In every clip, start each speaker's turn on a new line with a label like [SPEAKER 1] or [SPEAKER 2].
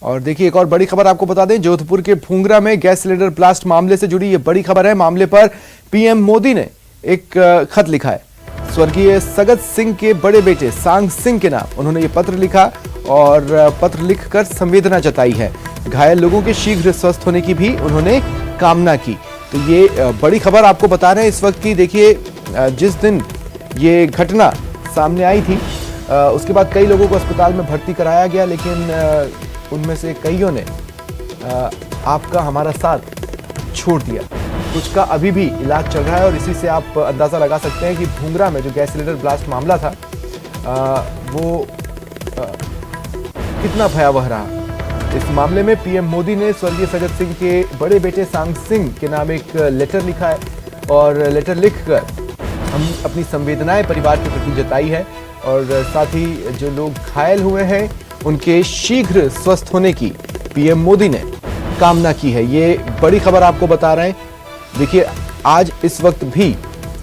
[SPEAKER 1] और देखिए एक और बड़ी खबर आपको बता दें, जोधपुर के भूंगरा में गैस सिलेंडर ब्लास्ट मामले से जुड़ी ये बड़ी खबर है। मामले पर पीएम मोदी ने एक खत लिखा है। स्वर्गीय सगत सिंह के बड़े बेटे सांग सिंह के नाम उन्होंने ये पत्र लिखा और पत्र लिखकर संवेदना जताई है। घायल लोगों के शीघ्र स्वस्थ होने की भी उन्होंने कामना की। तो ये बड़ी खबर आपको बता रहे हैं इस वक्त की। देखिए जिस दिन ये घटना सामने आई थी उसके बाद कई लोगों को अस्पताल में भर्ती कराया गया, लेकिन उनमें से कईयों ने आपका हमारा साथ छोड़ दिया। कुछ का अभी भी इलाज चल रहा है और इसी से आप अंदाजा लगा सकते हैं कि भूंगरा में जो गैस सिलेंडर ब्लास्ट मामला था वो कितना भयावह रहा। इस मामले में पीएम मोदी ने स्वर्गीय सगत सिंह के बड़े बेटे सांग सिंह के नाम एक लेटर लिखा है और लेटर लिखकर हम अपनी संवेदनाएं परिवार के प्रति जताई है और साथ ही जो लोग घायल हुए हैं उनके शीघ्र स्वस्थ होने की पीएम मोदी ने कामना की है। ये बड़ी खबर आपको बता रहे हैं। देखिए आज इस वक्त भी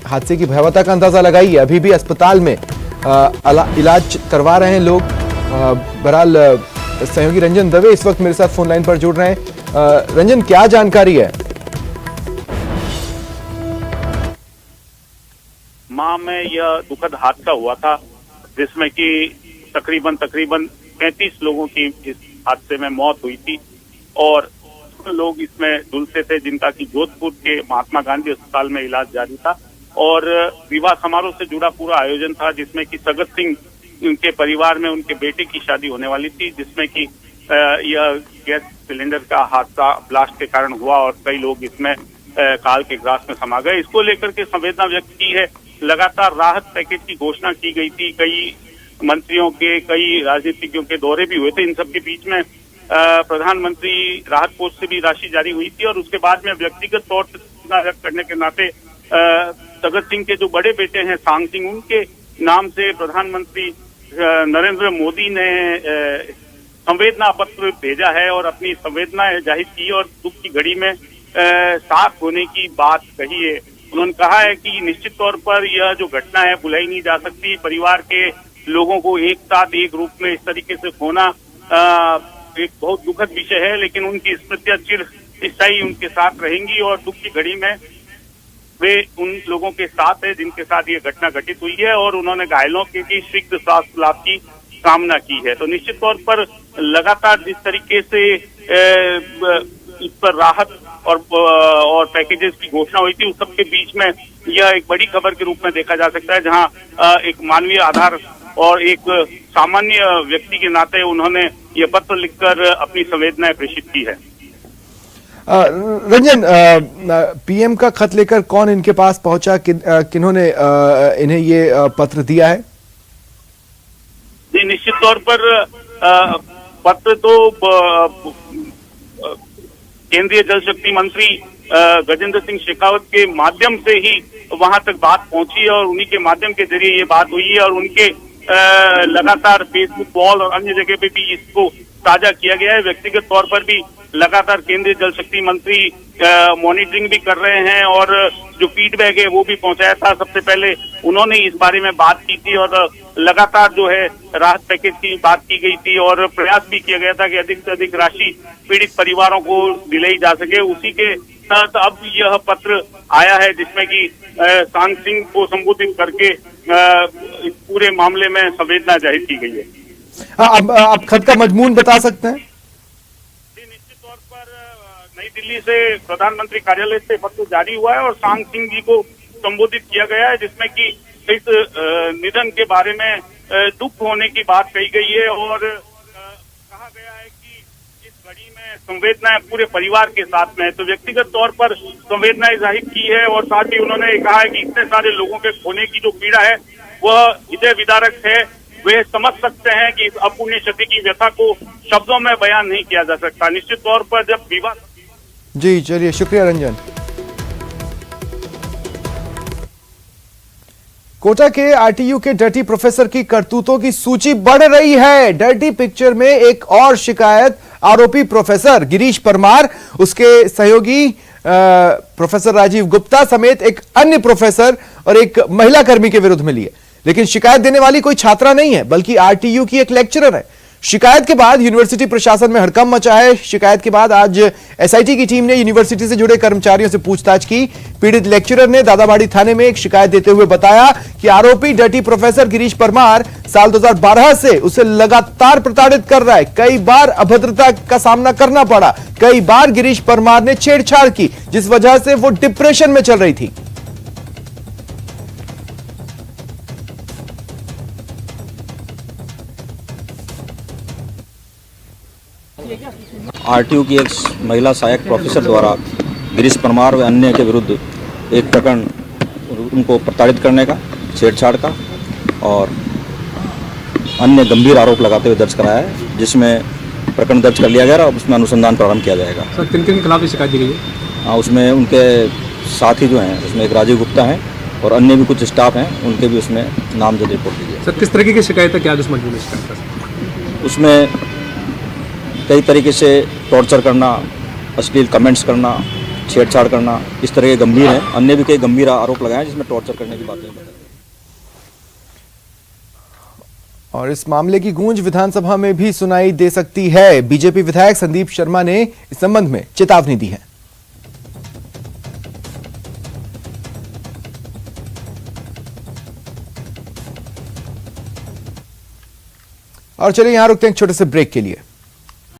[SPEAKER 1] हादसे की भयावहता का अंदाजा लगाइए। अभी भी अस्पताल में इलाज करवा रहे हैं लोग। बहरहाल सहयोगी रंजन दवे इस वक्त मेरे साथ फोन लाइन पर जुड़ रहे हैं। रंजन, क्या जानकारी है?
[SPEAKER 2] माह में यह दुखद हादसा हुआ था जिसमें कि तकरीबन 35 लोगों की इस हादसे में मौत हुई थी और लोग इसमें झुलसे थे जिनका कि जोधपुर के महात्मा गांधी अस्पताल में इलाज जारी था। और विवाह समारोह से जुड़ा पूरा आयोजन था जिसमें कि सगत सिंह उनके परिवार में उनके बेटे की शादी होने वाली थी, जिसमें कि यह गैस सिलेंडर का हादसा ब्लास्ट के कारण हुआ और कई लोग इसमें काल के ग्रास में समा गए। इसको लेकर के संवेदना व्यक्त की है। लगातार राहत पैकेज की घोषणा की गई थी, कई मंत्रियों के, कई राजनीतिज्ञों के दौरे भी हुए थे। इन सब के बीच में प्रधानमंत्री राहत कोष से भी राशि जारी हुई थी और उसके बाद में व्यक्तिगत तौर पर व्यक्त करने के नाते सगत सिंह के जो बड़े बेटे हैं सांग सिंह, उनके नाम से प्रधानमंत्री नरेंद्र मोदी ने संवेदना पत्र भेजा है और अपनी संवेदनाएं जाहिर की और दुख की घड़ी में साथ होने की बात कही है। उन्होंने कहा है कि निश्चित तौर पर यह जो घटना है भुलाई नहीं जा सकती। परिवार के लोगों को एक साथ एक रूप में इस तरीके से खोना एक बहुत दुखद विषय है, लेकिन उनकी स्मृतियां चिरस्थायी उनके साथ रहेंगी और दुख की घड़ी में वे उन लोगों के साथ है जिनके साथ ये घटना घटित हुई है और उन्होंने घायलों के भी शीघ्र स्वास्थ्य लाभ की कामना की है। तो निश्चित तौर पर लगातार जिस तरीके से इस पर राहत और पैकेजेस की घोषणा हुई थी, उस सबके बीच में यह एक बड़ी खबर के रूप में देखा जा सकता है, जहां एक मानवीय आधार और एक सामान्य व्यक्ति के नाते उन्होंने ये पत्र लिखकर अपनी संवेदनाएं प्रेषित की है।
[SPEAKER 1] रंजन, पीएम का खत लेकर कौन इनके पास पहुंचा, किन्होंने इन्हें ये पत्र दिया है?
[SPEAKER 2] जी, निश्चित तौर पर पत्र तो केंद्रीय जल शक्ति मंत्री गजेंद्र सिंह शेखावत के माध्यम से ही वहां तक बात पहुंची और उन्हीं के माध्यम के जरिए ये बात हुई है और उनके लगातार फेसबुक वॉल और अन्य जगह पे भी इसको साझा किया गया है। व्यक्तिगत तौर पर भी लगातार केंद्रीय जल शक्ति मंत्री मॉनिटरिंग भी कर रहे हैं और जो फीडबैक है वो भी पहुंचाया था। सबसे पहले उन्होंने इस बारे में बात की थी और लगातार जो है राहत पैकेज की बात की गई थी और प्रयास भी किया गया था कि अधिक से अधिक राशि पीड़ित परिवारों को दिलाई जा सके। उसी के साथ अब यह पत्र आया है जिसमें कि सांग सिंह को संबोधित करके इस पूरे मामले में संवेदना जाहिर की गई है।
[SPEAKER 1] अब आप खत का मजमून बता सकते हैं?
[SPEAKER 2] निश्चित तौर पर नई दिल्ली से प्रधानमंत्री कार्यालय से पत्र जारी हुआ है और सांग सिंह जी को संबोधित किया गया है, जिसमें कि इस निधन के बारे में दुख होने की बात कही गई है और कहा गया है कि इस घड़ी में संवेदनाएं पूरे परिवार के साथ में है। तो व्यक्तिगत तौर पर संवेदनाएं जाहिर की है और साथ ही उन्होंने कहा है कि इतने सारे लोगों के खोने की जो पीड़ा है वह हृदय विदारक है। वे समझ सकते हैं कि इस अपुण्य क्षति की व्यथा को शब्दों में बयान नहीं किया जा सकता। निश्चित तौर पर जब विवाह।
[SPEAKER 1] जी चलिए, शुक्रिया रंजन। कोटा के आरटीयू के डर्टी प्रोफेसर की करतूतों की सूची बढ़ रही है। डर्टी पिक्चर में एक और शिकायत आरोपी प्रोफेसर गिरीश परमार, उसके सहयोगी प्रोफेसर राजीव गुप्ता समेत एक अन्य प्रोफेसर और एक महिला कर्मी के विरुद्ध मिली है। लेकिन शिकायत देने वाली कोई छात्रा नहीं है, बल्कि आरटीयू की एक लेक्चरर है। शिकायत के बाद यूनिवर्सिटी प्रशासन में हड़कंप मचा है। शिकायत के बाद आज एसआईटी की टीम ने यूनिवर्सिटी से जुड़े कर्मचारियों से पूछताछ की। पीड़ित लेक्चरर ने दादाबाड़ी थाने में एक शिकायत देते हुए बताया कि आरोपी डर्टी प्रोफेसर गिरीश परमार साल 2012 से उसे लगातार प्रताड़ित कर रहा है। कई बार अभद्रता का सामना करना पड़ा। कई बार गिरीश परमार ने छेड़छाड़ की, जिस वजह से वो डिप्रेशन में चल रही थी।
[SPEAKER 3] आरटीयू की एक महिला सहायक प्रोफेसर द्वारा गिरीश परमार व अन्य के विरुद्ध एक प्रकरण उनको प्रताड़ित करने का, छेड़छाड़ का और अन्य गंभीर आरोप लगाते हुए दर्ज कराया है, जिसमें प्रकरण दर्ज कर लिया गया और उसमें अनुसंधान प्रारंभ किया जाएगा।
[SPEAKER 4] सर, किन किन के खिलाफ शिकायत दी गई है?
[SPEAKER 3] हाँ, उसमें उनके साथी जो हैं, उसमें एक राजीव गुप्ता हैं और अन्य भी कुछ स्टाफ हैं, उनके भी उसमें नामजद रिपोर्ट दी गई।
[SPEAKER 4] सर, किस तरीके की शिकायत है, क्या उस मजबूर में शिकायत?
[SPEAKER 3] उसमें कई तरीके से टॉर्चर करना, अश्लील कमेंट्स करना, छेड़छाड़ करना, इस तरह के गंभीर हैं। अन्य भी कई गंभीर आरोप लगाए हैं जिसमें टॉर्चर करने की बातें बताई।
[SPEAKER 1] और इस मामले की गूंज विधानसभा में भी सुनाई दे सकती है। बीजेपी विधायक संदीप शर्मा ने इस संबंध में चेतावनी दी है। और चलिए यहां रुकते हैं एक छोटे से ब्रेक के लिए।